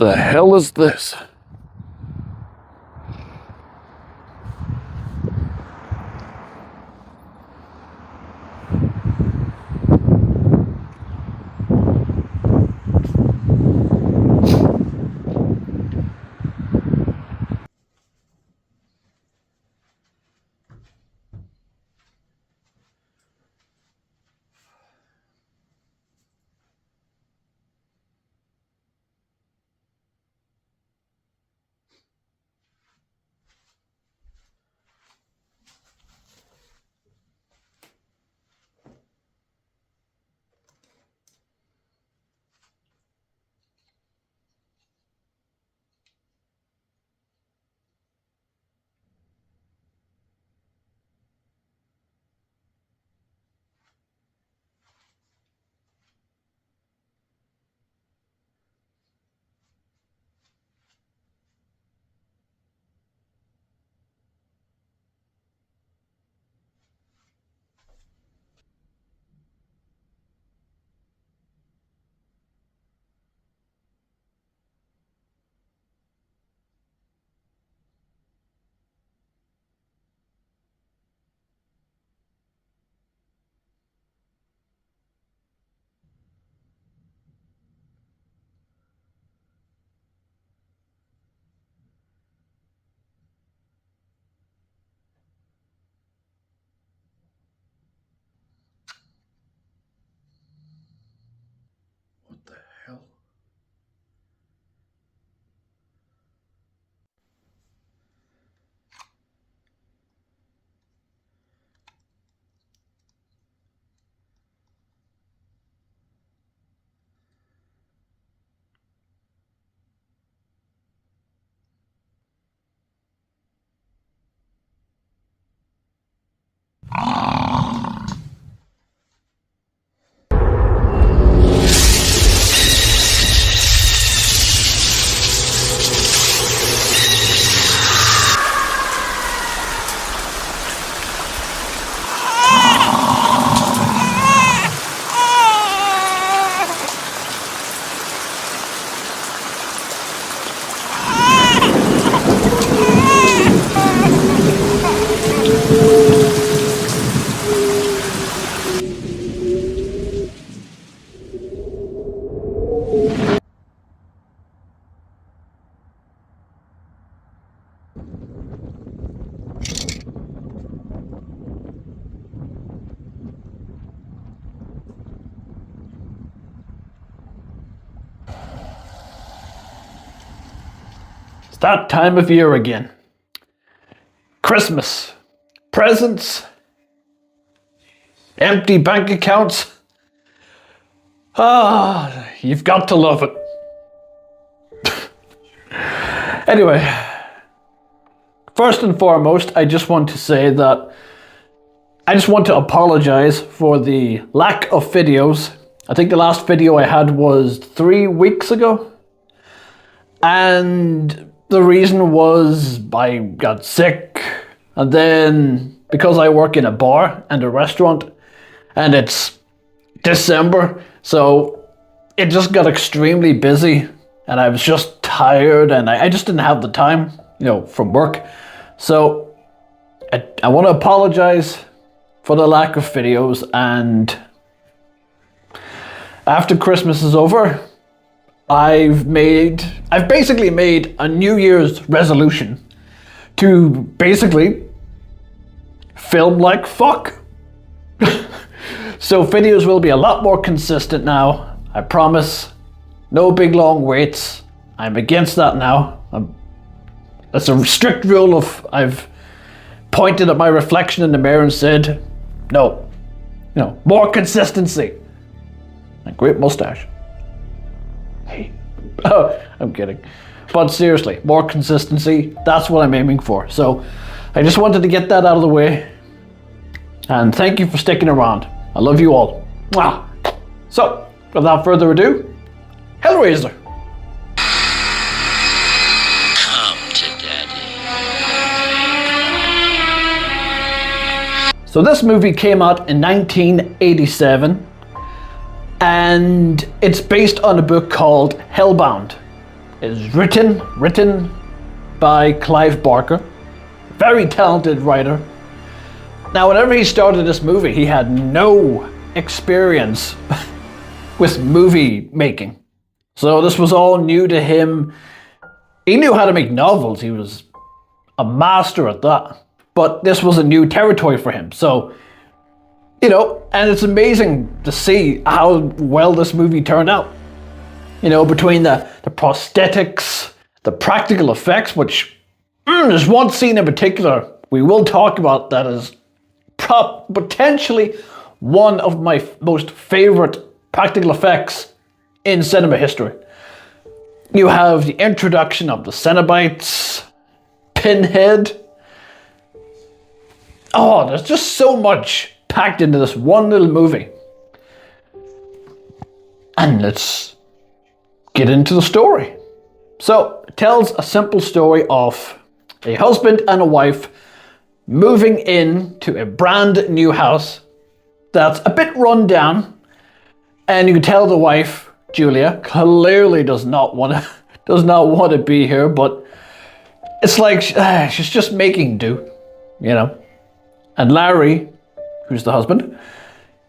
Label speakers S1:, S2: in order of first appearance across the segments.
S1: the hell is this? What the hell? That time of year again. Christmas. Presents. Empty bank accounts. Ah, you've got to love it. Anyway, first and foremost, I just want to say that I just want to apologize for the lack of videos. I think the last video I had was 3 weeks ago. And the reason was I got sick, and then because I work in a bar and a restaurant, and it's December, so it just got extremely busy, and I was just tired, and I just didn't have the time, from work. So I want to apologize for the lack of videos, and after Christmas is over, I've basically made a New Year's resolution to basically film like fuck. So videos will be a lot more consistent now, I promise. No big long waits. I'm against that now. That's a strict rule of I've pointed at my reflection in the mirror and said, no, more consistency. A great mustache. Hey. Oh, I'm kidding. But seriously, more consistency, that's what I'm aiming for. So I just wanted to get that out of the way. And thank you for sticking around. I love you all. Mwah. So, without further ado, Hellraiser.
S2: Come to Daddy.
S1: So this movie came out in 1987. And it's based on a book called Hellbound is written by Clive Barker, very talented writer. Now, whenever he started this movie, he had no experience with movie making. So this was all new to him. He knew how to make novels. He was a master at that. But this was a new territory for him. So, and it's amazing to see how well this movie turned out. Between the prosthetics, the practical effects, which there's one scene in particular we will talk about that is potentially one of my most favorite practical effects in cinema history. You have the introduction of the Cenobites, Pinhead. Oh, there's just so much packed into this one little movie. And let's get into the story. So, it tells a simple story of a husband and a wife moving into a brand new house that's a bit run down, and you can tell the wife, Julia, clearly does not want to be here, but it's like she's just making do, And Larry, who's the husband,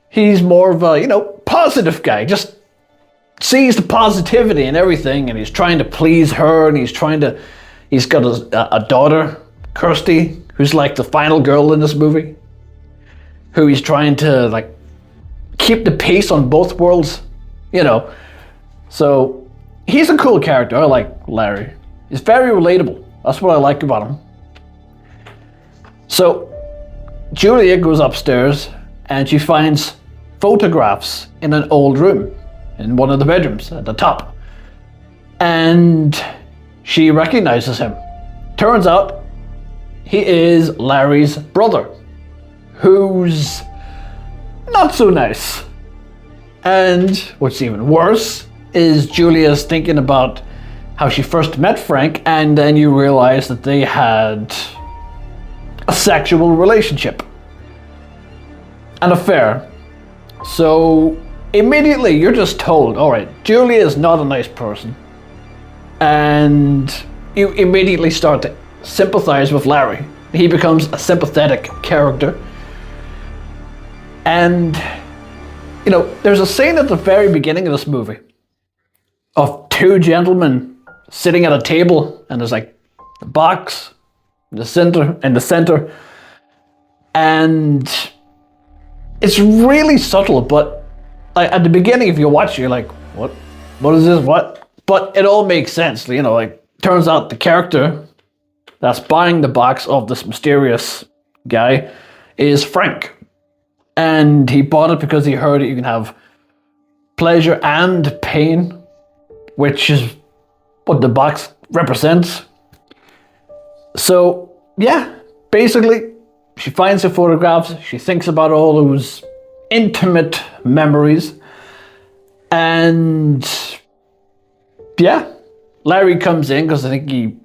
S1: he's more of a positive guy, just sees the positivity in everything, and he's trying to please her, and he's got a daughter, Kirsty, who's like the final girl in this movie, who he's trying to keep the pace on both worlds, So he's a cool character. I like Larry. He's very relatable. That's what I like about him. So Julia goes upstairs and she finds photographs in an old room in one of the bedrooms at the top. And she recognizes him. Turns out he is Larry's brother, who's not so nice. And what's even worse is Julia's thinking about how she first met Frank, and then you realize that they had a sexual relationship, an affair. So immediately you're just told, all right, Julia is not a nice person. And you immediately start to sympathize with Larry. He becomes a sympathetic character. And, there's a scene at the very beginning of this movie of two gentlemen sitting at a table, and there's a box in the center. And it's really subtle, but at the beginning, if you watch it, you're like, what is this? What? But it all makes sense. Turns out the character that's buying the box of this mysterious guy is Frank. And he bought it because he heard that you can have pleasure and pain, which is what the box represents. So, yeah, basically, she finds the photographs, she thinks about all those intimate memories, and yeah, Larry comes in because I think he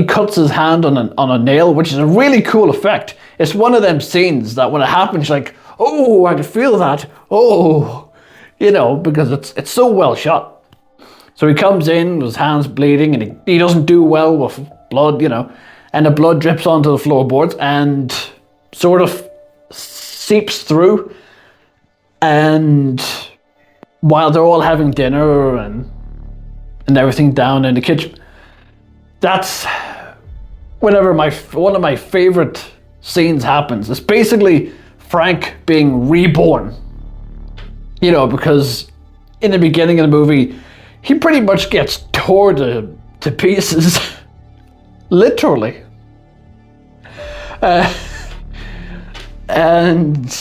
S1: cuts his hand on a nail, which is a really cool effect. It's one of them scenes that when it happens, you're like, oh, I can feel that. Oh, because it's so well shot. So he comes in, his hand's bleeding, and he doesn't do well with blood, and the blood drips onto the floorboards and sort of seeps through. And while they're all having dinner and everything down in the kitchen, that's whenever one of my favorite scenes happens. It's basically Frank being reborn. Because in the beginning of the movie, he pretty much gets torn to pieces. Literally. And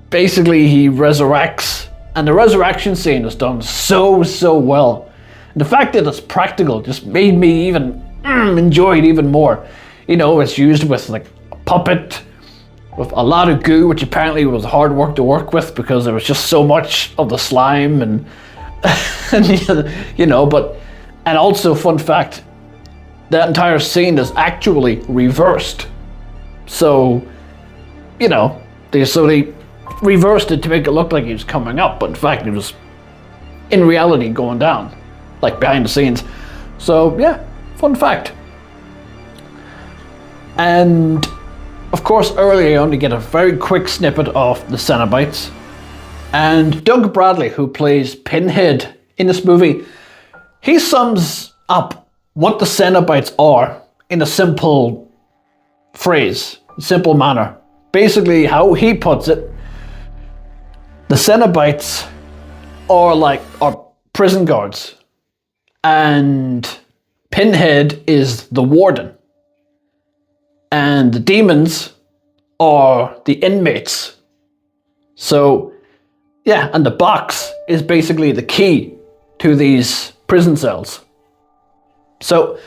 S1: basically he resurrects. And the resurrection scene is done so well. And the fact that it's practical just made me even enjoy it even more. It's used with a puppet, with a lot of goo, which apparently was hard work to work with because there was just so much of the slime and and also fun fact, that entire scene is actually reversed. So, they reversed it to make it look like he was coming up, but in fact it was in reality going down. like behind the scenes. So yeah, fun fact. And of course, earlier you only get a very quick snippet of the Cenobites. And Doug Bradley, who plays Pinhead in this movie, he sums up what the Cenobites are in a simple phrase, simple manner. Basically, how he puts it, the Cenobites are prison guards, and Pinhead is the warden, and the demons are the inmates. So, yeah, and the box is basically the key to these prison cells. So,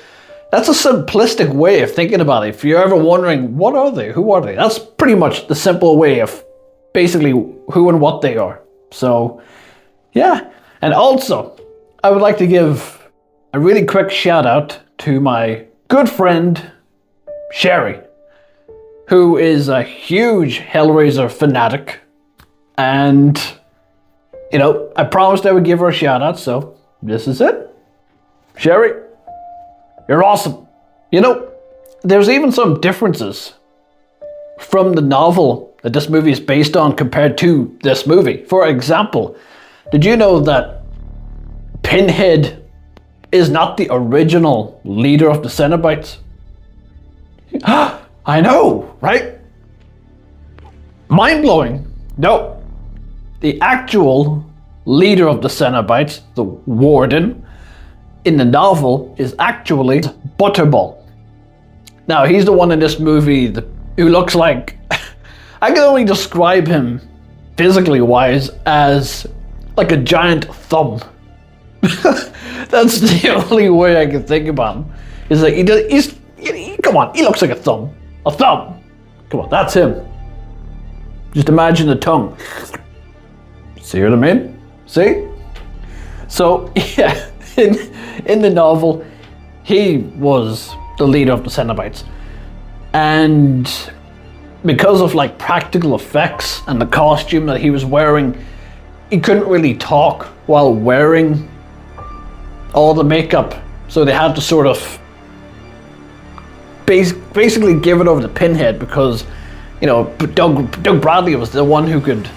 S1: that's a simplistic way of thinking about it. If you're ever wondering, what are they? Who are they? That's pretty much the simple way of basically who and what they are. So, yeah. And also, I would like to give a really quick shout out to my good friend, Sherry, who is a huge Hellraiser fanatic. And, you know, I promised I would give her a shout out, so this is it. Sherry, you're awesome. You know, there's even some differences from the novel that this movie is based on compared to this movie. For example, did you know that Pinhead is not the original leader of the Cenobites? I know, right? Mind-blowing. No. The actual leader of the Cenobites, the warden, in the novel is actually Butterball. Now, he's the one in this movie who looks like... I can only describe him, physically wise, as like a giant thumb. That's the only way I can think about him. Is that come on, he looks like a thumb. A thumb. Come on, that's him. Just imagine the tongue. See what I mean? See? So, yeah. In the novel, he was the leader of the Cenobites. And because of like practical effects and the costume that he was wearing, he couldn't really talk while wearing all the makeup. So they had to sort of basically give it over to Pinhead because, you know, Doug Bradley was the one who could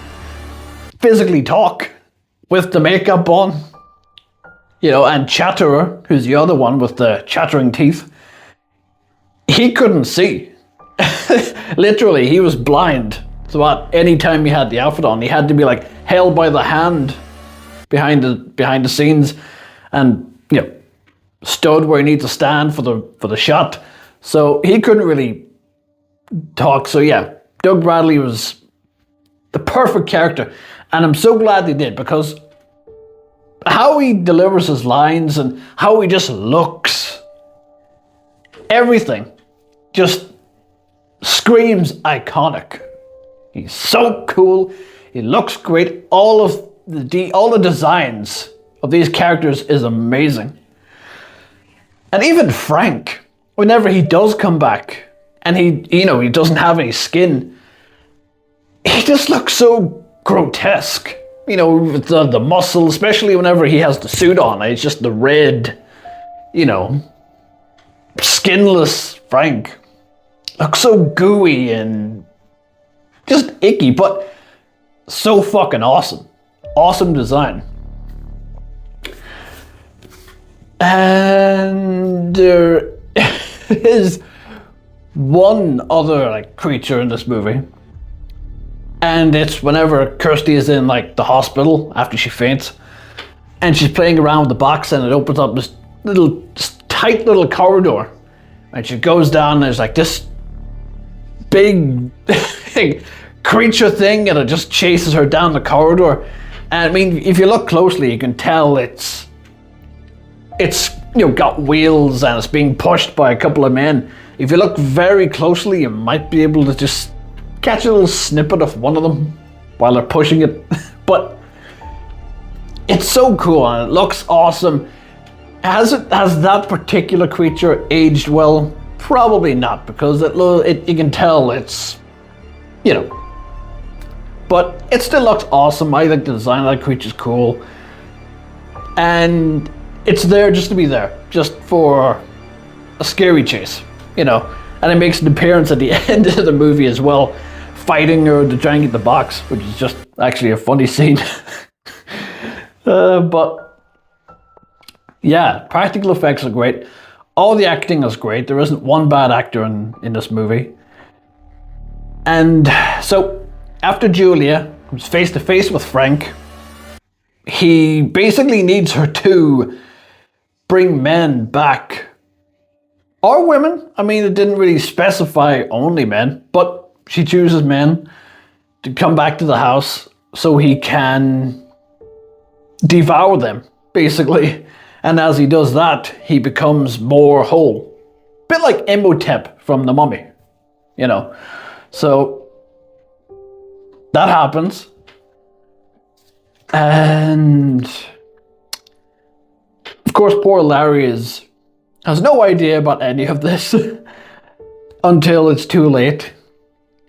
S1: physically talk with the makeup on. You know, and Chatterer, who's the other one with the chattering teeth, he couldn't see. Literally, he was blind. So at any time he had the outfit on, he had to be like held by the hand behind the scenes, and you know, stood where he needs to stand for the shot. So he couldn't really talk. So yeah, Doug Bradley was the perfect character, and I'm so glad they did, because how he delivers his lines and how he just looks, everything just screams iconic. He's so cool. He looks great. All the designs of these characters is amazing. And even Frank, whenever he does come back and he doesn't have any skin, he just looks so grotesque. You know, with the muscle, especially whenever he has the suit on. It's just the red, you know, skinless Frank. Looks so gooey and just icky, but so fucking awesome. Awesome design. And there is one other like creature in this movie. And it's whenever Kirsty is in like the hospital after she faints, and she's playing around with the box, and it opens up this tight little corridor, and she goes down, and there's like this big creature thing, and it just chases her down the corridor. And I mean, if you look closely, you can tell it's got wheels and it's being pushed by a couple of men. If you look very closely, you might be able to just catch a little snippet of one of them while they're pushing it. But it's so cool and it looks awesome. Has that particular creature aged well? Probably not, because you can tell it's, you know. But it still looks awesome. I think the design of that creature's cool. And it's there just to be there, just for a scary chase, you know. And it makes an appearance at the end of the movie as well, fighting her to try and get the box, which is just actually a funny scene. But yeah, practical effects are great. All the acting is great. There isn't one bad actor in this movie. And so after Julia comes face to face with Frank, he basically needs her to bring men back. Or women. I mean, it didn't really specify only men, but she chooses men to come back to the house so he can devour them, basically. And as he does that, he becomes more whole. Bit like Imhotep from The Mummy, you know. So that happens. And of course, poor Larry has no idea about any of this until it's too late.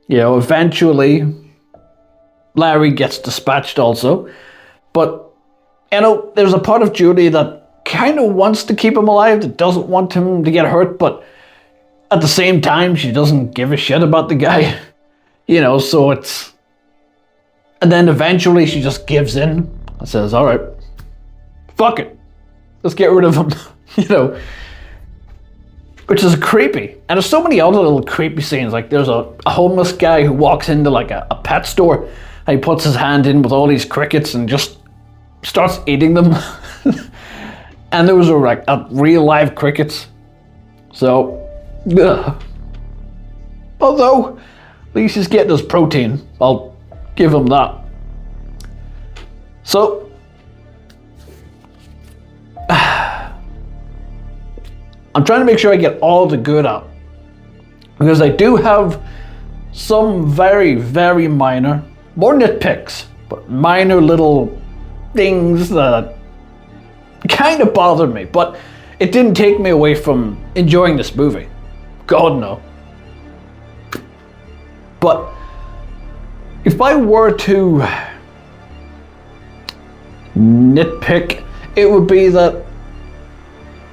S1: You know, eventually Larry gets dispatched also. But, you know, there's a part of Julie that kind of wants to keep him alive, that doesn't want him to get hurt, but at the same time, she doesn't give a shit about the guy. You know, so it's... And then eventually she just gives in and says, all right, fuck it. Let's get rid of him. You know, which is creepy. And there's so many other little creepy scenes. Like there's a homeless guy who walks into like a pet store and he puts his hand in with all these crickets and just starts eating them. And there was a real live crickets. So, ugh. Although, at least he's getting his protein. I'll give him that. So, I'm trying to make sure I get all the good out. Because I do have some very, very minor, more nitpicks, but minor little things that kind of bothered me. But it didn't take me away from enjoying this movie. God, no. But if I were to nitpick, it would be that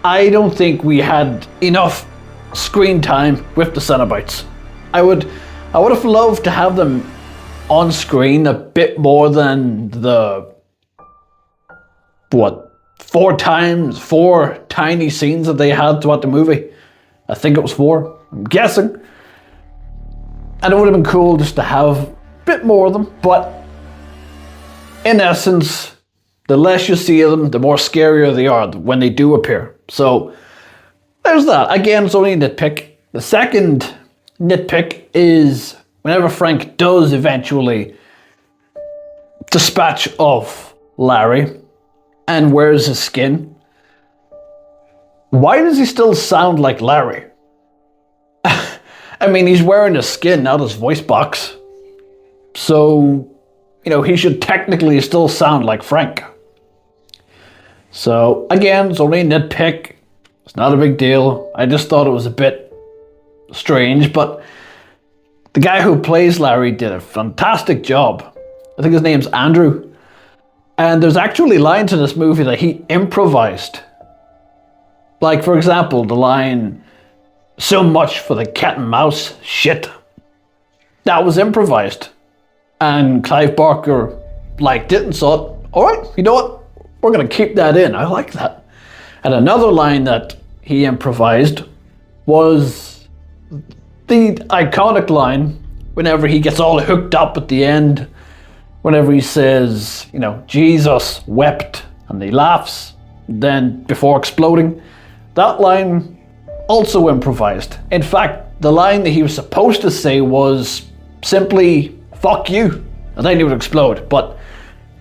S1: I don't think we had enough screen time with the Cenobites. I would have loved to have them on screen a bit more than the four tiny scenes that they had throughout the movie. I think it was 4, I'm guessing. And it would have been cool just to have a bit more of them, but in essence, the less you see of them, the more scarier they are when they do appear. So, there's that. Again, it's only a nitpick. The second nitpick is whenever Frank does eventually dispatch of Larry and wears his skin, why does he still sound like Larry? I mean, he's wearing his skin, not his voice box. So, you know, he should technically still sound like Frank. So, again, it's only a nitpick. It's not a big deal. I just thought it was a bit strange, but the guy who plays Larry did a fantastic job. I think his name's Andrew. And there's actually lines in this movie that he improvised. Like, for example, the line, "So much for the cat and mouse shit." That was improvised. And Clive Barker liked it and thought, all right, you know what? We're going to keep that in. I like that. And another line that he improvised was the iconic line whenever he gets all hooked up at the end, whenever he says, you know, Jesus wept, and he laughs, then before exploding. That line also improvised. In fact, the line that he was supposed to say was simply, "Fuck you," and then he would explode. But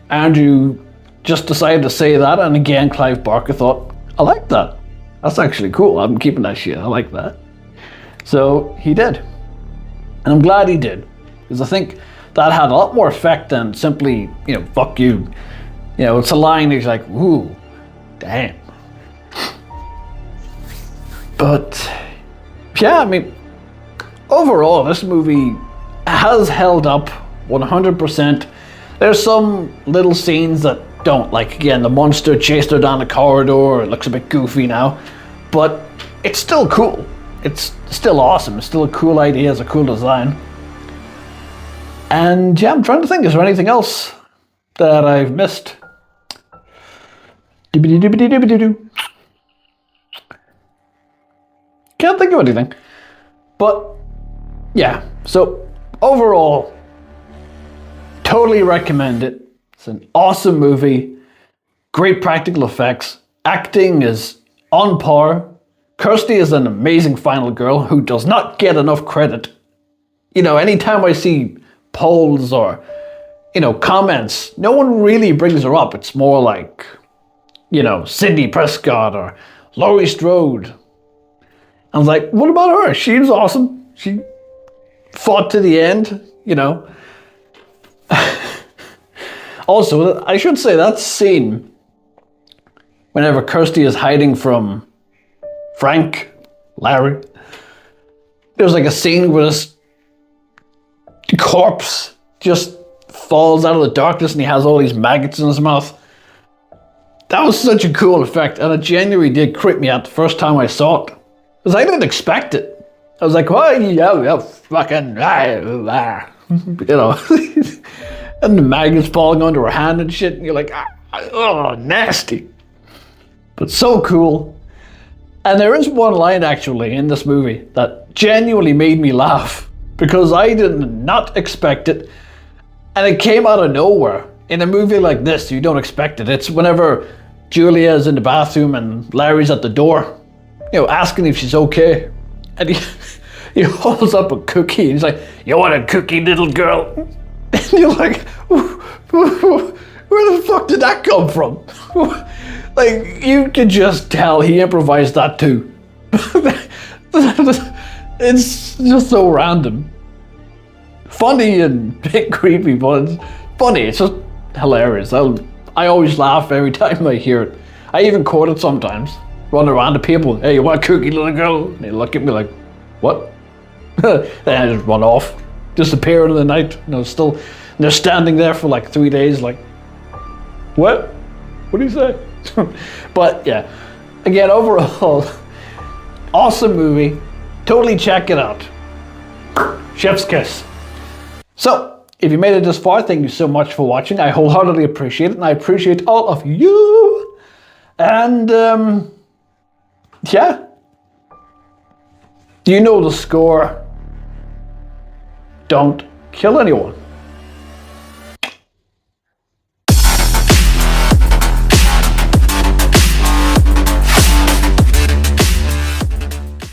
S1: Andrew just decided to say that, and again, Clive Barker thought, I like that. That's actually cool. I'm keeping that shit. I like that. So he did. And I'm glad he did, because I think that had a lot more effect than simply, you know, "Fuck you." You know, it's a line that's like, ooh, damn. But, yeah, I mean, overall, this movie has held up 100%. There's some little scenes that don't. Like, again, the monster chased her down the corridor. It looks a bit goofy now, but it's still cool. It's still awesome. It's still a cool idea. It's a cool design. And yeah, I'm trying to think, is there anything else that I've missed? Doobity-doobity-doobity-doo. Can't think of anything. But yeah, so overall, totally recommend it. It's an awesome movie. Great practical effects. Acting is on par. Kirsty is an amazing final girl who does not get enough credit. You know, anytime I see polls or, you know, comments, no one really brings her up. It's more like, you know, Sidney Prescott or Laurie Strode. I was like, what about her? She was awesome. She fought to the end, you know. Also, I should say that scene, whenever Kirsty is hiding from Frank, Larry, there's like a scene where this corpse just falls out of the darkness and he has all these maggots in his mouth. That was such a cool effect, and it genuinely did creep me out the first time I saw it. Because I didn't expect it. I was like, oh, yeah, fucking, you know. And the maggots falling onto her hand and shit, and you're like, oh, nasty. But so cool. And there is one line, actually, in this movie that genuinely made me laugh. Because I did not expect it. And it came out of nowhere. In a movie like this, you don't expect it. It's whenever Julia's in the bathroom and Larry's at the door, you know, asking if she's okay. And he holds up a cookie and he's like, you want a cookie, little girl? And you're like, where the fuck did that come from? Like, you could just tell he improvised that too. It's just so random. Funny and a bit creepy, but it's funny. It's just hilarious. I always laugh every time I hear it. I even quote it sometimes. Run around to people, hey, you want a cookie, little girl? And they look at me like, what? Then I just run off, disappear into the night. You know, still, they're standing there for like 3 days, like, what? What do you say? But yeah, again, overall, awesome movie. Totally check it out. Chef's kiss. So, if you made it this far, thank you so much for watching. I wholeheartedly appreciate it, and I appreciate all of you. And, yeah. You know the score. Don't kill anyone.